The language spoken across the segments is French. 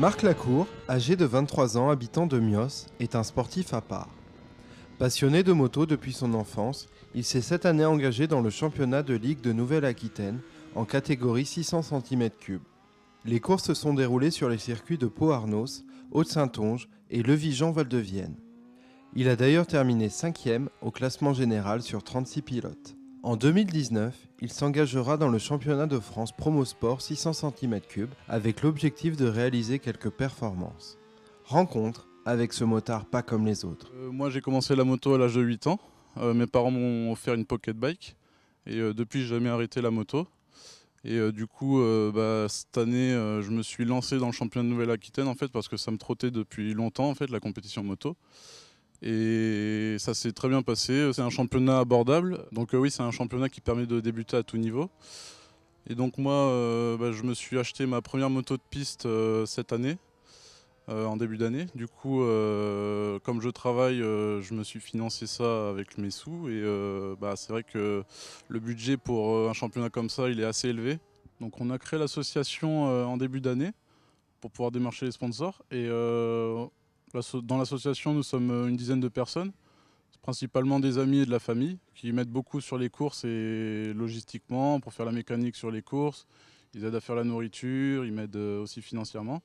Marc Lacour, âgé de 23 ans, habitant de Mios, est un sportif à part. Passionné de moto depuis son enfance, il s'est cette année engagé dans le championnat de Ligue de Nouvelle-Aquitaine en catégorie 600 cm3. Les courses se sont déroulées sur les circuits de Pau-Arnos, Haute-Saintonge et Levigean-Val-de-Vienne. Il a d'ailleurs terminé 5e au classement général sur 36 pilotes. En 2019, il s'engagera dans le championnat de France Promosport 600 cm3 avec l'objectif de réaliser quelques performances. Rencontre avec ce motard pas comme les autres. Moi j'ai commencé la moto à l'âge de 8 ans. Mes parents m'ont offert une pocket bike et depuis j'ai jamais arrêté la moto. Et du coup cette année je me suis lancé dans le championnat de Nouvelle-Aquitaine en fait parce que ça me trottait depuis longtemps en fait la compétition moto. Et ça s'est très bien passé, c'est un championnat abordable. Donc oui, c'est un championnat qui permet de débuter à tout niveau. Et donc moi je me suis acheté ma première moto de piste cette année. En début d'année. Du coup, comme je travaille, je me suis financé ça avec mes sous. Et c'est vrai que le budget pour un championnat comme ça, il est assez élevé. Donc on a créé l'association en début d'année pour pouvoir démarcher les sponsors. Et dans l'association, nous sommes une dizaine de personnes, principalement des amis et de la famille, qui m'aident beaucoup sur les courses et logistiquement, pour faire la mécanique sur les courses. Ils aident à faire la nourriture, ils m'aident aussi financièrement.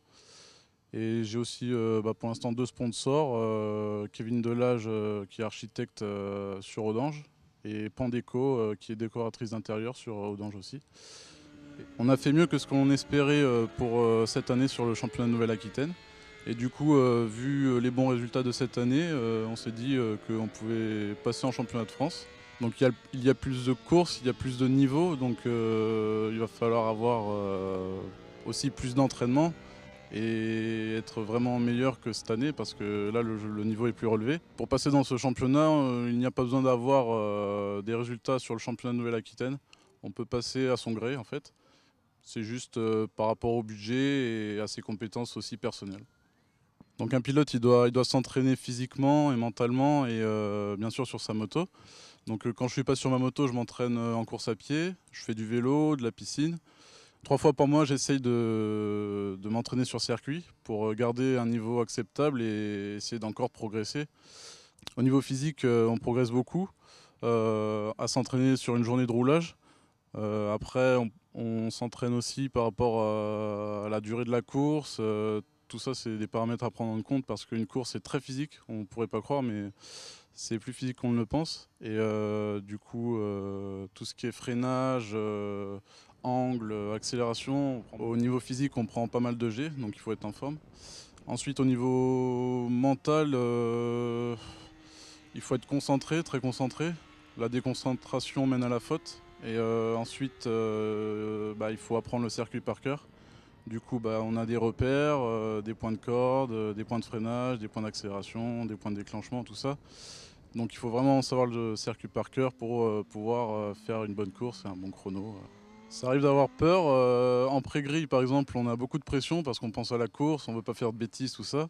Et j'ai aussi pour l'instant 2 sponsors, Kevin Delage qui est architecte sur Audange et Pandeco qui est décoratrice d'intérieur sur Audange aussi. Et on a fait mieux que ce qu'on espérait pour cette année sur le championnat de Nouvelle-Aquitaine. Et du coup, vu les bons résultats de cette année, on s'est dit qu'on pouvait passer en championnat de France. Donc il y a plus de courses, il y a plus de niveaux, donc il va falloir avoir aussi plus d'entraînement et être vraiment meilleur que cette année parce que là le niveau est plus relevé. Pour passer dans ce championnat, il n'y a pas besoin d'avoir des résultats sur le championnat de Nouvelle-Aquitaine. On peut passer à son gré en fait. C'est juste par rapport au budget et à ses compétences aussi personnelles. Donc un pilote il doit s'entraîner physiquement et mentalement et bien sûr sur sa moto. Donc quand je suis pas sur ma moto, je m'entraîne en course à pied, je fais du vélo, de la piscine. 3 fois par mois, j'essaye de m'entraîner sur circuit pour garder un niveau acceptable et essayer d'encore progresser. Au niveau physique, on progresse beaucoup à s'entraîner sur une journée de roulage. Après, on s'entraîne aussi par rapport à la durée de la course. Tout ça, c'est des paramètres à prendre en compte parce qu'une course est très physique. On ne pourrait pas croire, mais c'est plus physique qu'on ne le pense. Et du coup, tout ce qui est freinage, angle, accélération, au niveau physique, on prend pas mal de G, donc il faut être en forme. Ensuite, au niveau mental, il faut être concentré, très concentré. La déconcentration mène à la faute. Et ensuite, il faut apprendre le circuit par cœur. Du coup, on a des repères, des points de corde, des points de freinage, des points d'accélération, des points de déclenchement, tout ça. Donc il faut vraiment savoir le circuit par cœur pour pouvoir faire une bonne course et un bon chrono. Ça arrive d'avoir peur. En pré-grille, par exemple, on a beaucoup de pression parce qu'on pense à la course, on ne veut pas faire de bêtises, tout ça.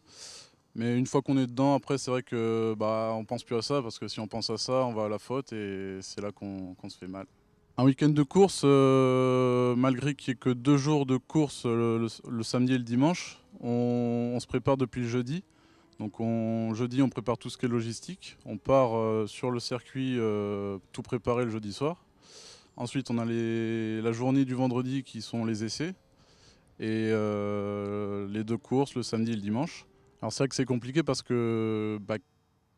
Mais une fois qu'on est dedans, après, c'est vrai que on pense plus à ça parce que si on pense à ça, on va à la faute et c'est là qu'on se fait mal. Un week-end de course, malgré qu'il n'y ait que 2 jours de course, le samedi et le dimanche, on se prépare depuis le jeudi. Donc jeudi, on prépare tout ce qui est logistique. On part sur le circuit, tout préparer le jeudi soir. Ensuite, on a la journée du vendredi qui sont les essais. Et les 2 courses, le samedi et le dimanche. Alors c'est vrai que c'est compliqué parce que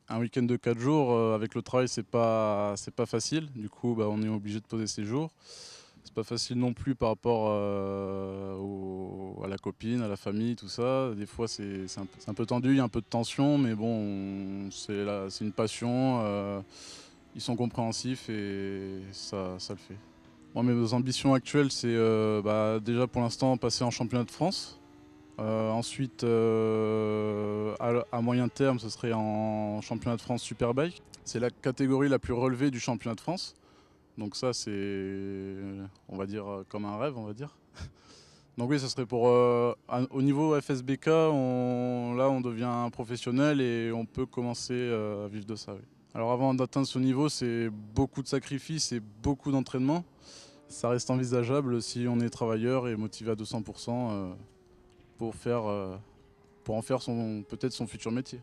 un week-end de 4 jours, avec le travail, c'est pas facile. Du coup, on est obligé de poser ses jours. C'est pas facile non plus par rapport à la copine, à la famille, tout ça. Des fois, c'est un peu tendu, il y a un peu de tension, mais bon, c'est une passion. Ils sont compréhensifs et ça le fait. Moi, mes ambitions actuelles, c'est déjà pour l'instant passer en championnat de France. Ensuite, à moyen terme, ce serait en championnat de France Superbike. C'est la catégorie la plus relevée du championnat de France. Donc ça, c'est, on va dire, comme un rêve, on va dire. Donc oui, ce serait pour... au niveau FSBK, là, on devient professionnel et on peut commencer à vivre de ça. Oui. Alors avant d'atteindre ce niveau, c'est beaucoup de sacrifices et beaucoup d'entraînement. Ça reste envisageable si on est travailleur et motivé à 200%. pour en faire peut-être son futur métier.